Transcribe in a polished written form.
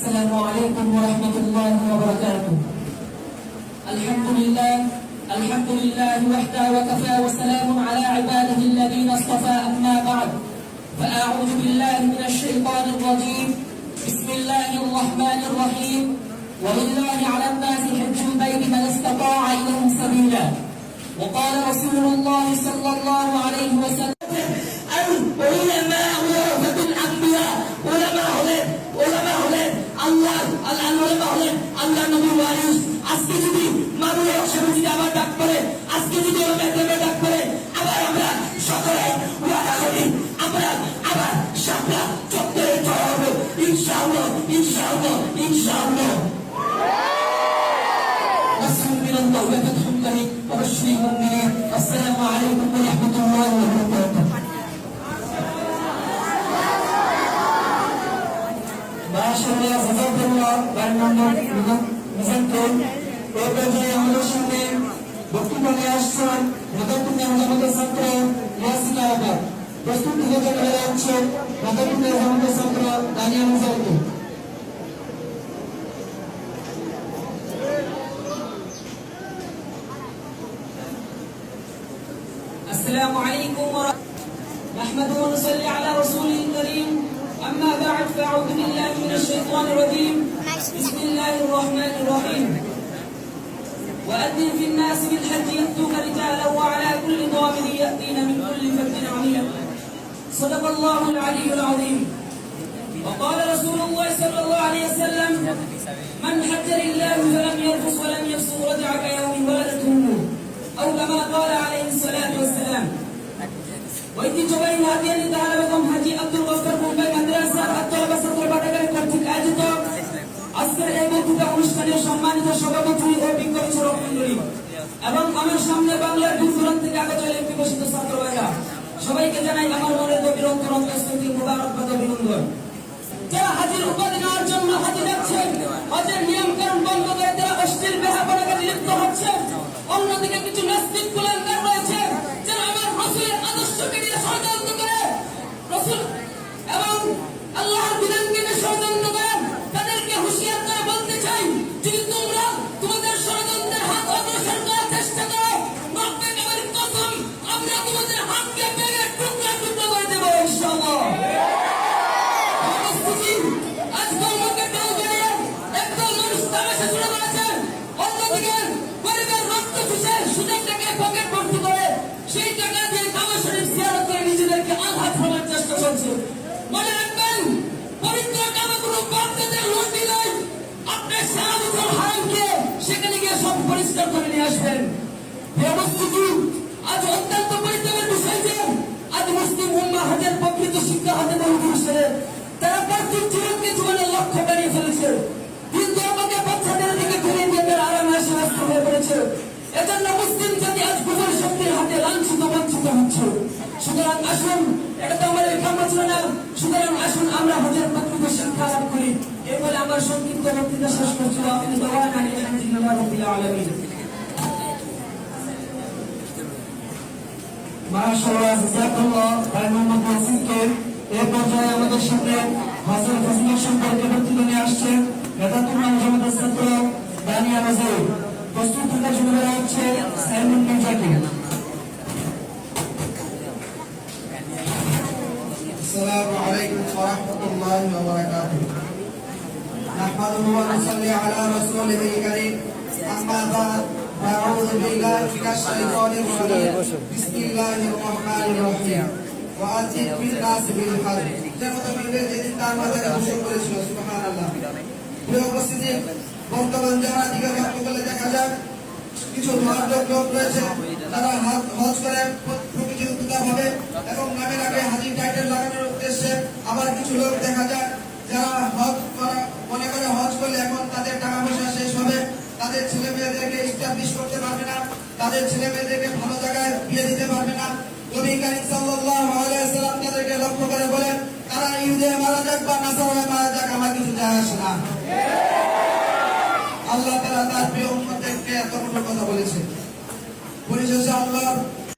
السلام عليكم ورحمة الله وبركاته. الحمد لله وحده وكفى وسلام على عباده الذين اصطفى أما بعد فأعوذ بالله من الشيطان الرجيم. بسم الله الرحمن الرحيم. ولله على الناس حج البيت من استطاع إليه سبيلا. وقال رسول الله صلى الله عليه وسلم العلماء ورثة الأنبياء. علماء হলেন আল্লাহ নবীর ওয়ারিস। আজকে যদি মানুষ একসাথে যদি আবার ডাক করে, আজকে যদি ডাক করে, আবার আমরা সকলে ওয়াদা করি আমরা আবার শাপলা চত্বরে জড়ো হবো ইনশাআল্লাহ। السلام عليكم ورحمة الله وبركاته. মাশাআল্লাহ, জাযাকাল্লাহ মিজানকে এই পর্যায়ে আমাদের সামনে বক্তব্য নিয়ে আসছেন মাদারপুর জামাতের ছাত্র ইয়াসিন আহমেদ। প্রস্তুত থেকে চলে যাচ্ছে মাদারপুর জামাতের ছাত্র দানিয়া মুজাহিদ। السلام عليكم نحمده ونصلي على رسوله الكريم. أما بعد فأعوذ بالله من الشيطان الرجيم. بسم الله الرحمن الرحيم. وأذن في الناس بالحج يأتوك رجالا وعلى كل ضامر يأتين من كل فج عميق. صدق الله العلي العظيم. وقال رسول الله صلى الله عليه وسلم من حج لله فلم يرفث ولم يفسق رجع كيوم ولدته أمه، أو كما قال عليه الصلاة والسلام. ঐতিহ্যবাহী হাতিয়ানি তাহারা বেগম হাজি আব্দুল গফফার মুম্বাই মাদ্রাসার আত্মলাবা ছাত্র পাঠাগারের কর্তৃক আয়োজিত আজকের এই বক্তৃতা অনুষ্ঠানের সম্মানিত সভাপতি ও বিজ্ঞ বিচারক মণ্ডলী এবং আমার সামনে বাংলার দূর দূরান্ত থেকে আগত বিকশিত ছাত্র ভাইরা, সবাইকে জানাই আমার মনের গভীর অন্তরস্থল মুবারকবাদ অভিনন্দন। যারা হাজির উপাধি নেওয়ার জন্য হাজি যাচ্ছেন, হজের নিয়ম কানুন বন্ধ করে তারা অশ্লীল বেহাপনা কাজে লিপ্ত হচ্ছেন। অন্যদিকে কিছু নাস্তিক কুলাঙ্গার রয়েছে যারা আমার রাসূলের আদর্শকে নিয়ে ষড়যন্ত্র করে, রাসূল এবং আল্লাহর বিধানকে নিয়ে ষড়যন্ত্র করেন। তাদেরকে হুঁশিয়ার করে বলতে চাই, যদি তোমরা তোমাদের ষড়যন্ত্রের হাত অগ্রসর করার চেষ্টা করো, রব্বে কারিমের কসম আমরা তোমাদের হাতকে ভেঙে টুকরা টুকরা করে দেবো ইনশাআল্লাহ। মনে রাখবেন, পবিত্র কাবাগুলো বাচ্চাদের লুট দিলেন, আপনি সারাদিন হারামকে সেখানে গিয়ে সব পরিষ্কার করে নিয়ে আসবেন। আজ অত্যন্ত পরিতাপের বিষয় যে আজ মুসলিম উম্মাহ হাজের প্রকৃত শিক্ষা হাতে তৈরি হিসেবে তারা পার্থিব জীবনকে জীবনের লক্ষ্য বানিয়ে ফেলেছে, কিন্তু আমাকে বাচ্চাদের দিকে ঘুরে দিয়ে তারা আরামে আসে ব্যস্ত হয়ে পড়েছে। এজন্য মুসলিম জাতি আজ গুজর শক্তির হাতে লাঞ্ছিত বঞ্চিত হচ্ছে। সুতরাং আসুন, এটা তো আমার কাম্য ছিল না, সুতরাং আসুন আমরা হজের প্রকৃত শিক্ষা লাভ করি। এই বলে আমার সংক্ষিপ্ত বক্তৃতা শেষ করছিল। আপনি দোয়া নানি আলহামদুলিল্লাহ রাব্বিল আলামিন। মাশাআল্লাহ, জাযাকাল্লাহ ভাই মোহাম্মদ ওয়াসিমকে। এই পর্যায়ে আমাদের সামনে হজের ফজিলত সম্পর্কে বক্তব্য নিয়ে আসছেন মেধাতুল জামাতের ছাত্র দানিয়া মুজাহিদ। প্রস্তুত থেকে শুরু করা হচ্ছে সাইমন বিন জাকির। السلام عليكم ورحمة الله وبركاته. نحمده ونصلي على رسوله الكريم. أما بعد فأعوذ بالله من الشيطان الرجيم. بسم الله الرحمن الرحيم. وأذن في الناس بالحج. যেমন যেদিন তার মাঝে ঘোষণা করেছিল সুবহানাল্লাহ। প্রিয় উপস্থিতি, বর্তমান যারা দিকে লক্ষ্য করলে দেখা যায় কিছু ধর্মীয় লোক রয়েছে, তারা হজ করে প্রতিযোগিতা হবে এবং নামে নামে হাজির টাইটেল লাগানোর উদ্দেশ্যে। আবার কিছু লোক দেখা যায় যারা হজ মনে করে হজ করলে এখন তাদের টাকা পয়সা শেষ হবে, তাদের ছেলে মেয়েদেরকে এস্টাবলিশ করতে পারবে না, তাদের ছেলে মেয়েদেরকে ভালো জায়গায় বিয়ে দিতে পারবে না। নবী করিম সাল্লাল্লাহু আলাইহি ওয়াসাল্লাম তাদেরকে লক্ষ্য করে বলেন, তারা ইহুদে মারা যাক বা নাসারা মারা যাক আমার কিছু যায় আসে না। আল্লাহ তাআলা তার প্রিয় উম্মতদেরকে এত বড় কথা বলেছে। পরিশেষে আল্লাহ